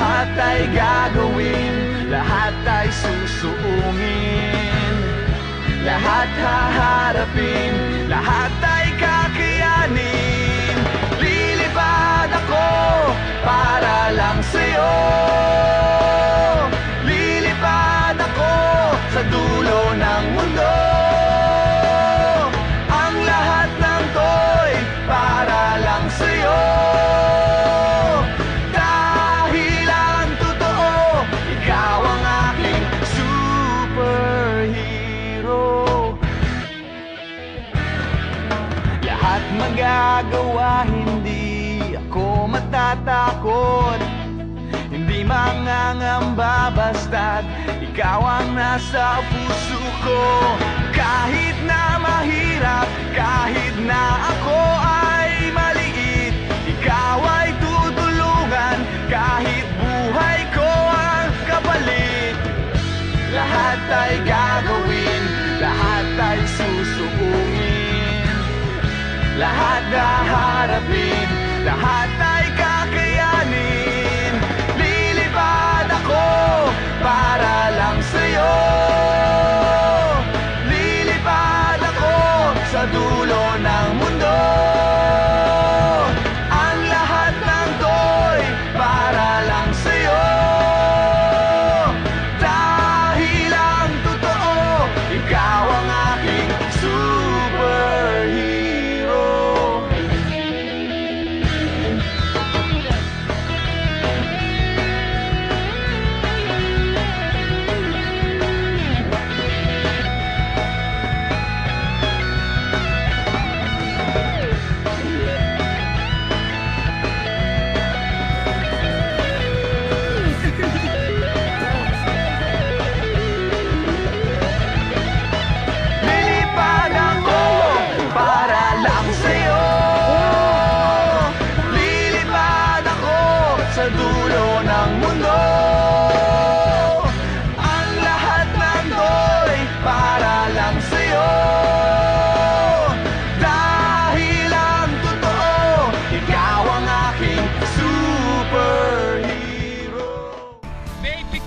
lahat ay gagawin, lahat ay susuungin, lahat haharapin, lahat ay kakayanin. Lilipad ako para lang sa'yo, lilipad ako sa dulo ng mundo. Ang lahat ng to'y para lang sa'yo, dahil ang totoo, ikaw ang aking superhero. Lahat magagawa, hindi ako matatakot, hindi mangangamba basta't ikaw ang nasa puso ko. Kahit na mahirap, kahit na ako ay maliit, ikaw ay tutulungan, kahit buhay ko ang kapalit. Lahat ay gagawin, lahat ay susuungin, lahat haharapin, lahat ay kakayanin. Lilipad ako para lang sa'yo, lilipad ako sa dulo ng mundo. Ang lahat ng to'y para lang sa'yo, dahil ang totoo, ikaw ang aking superhero. Lilipad ako para lang sa'yo, lilipad ako sa dulo ng mundo. Ang lahat ng to'y para lang sa'yo, dahil ang totoo, ikaw ang aking superhero. Baby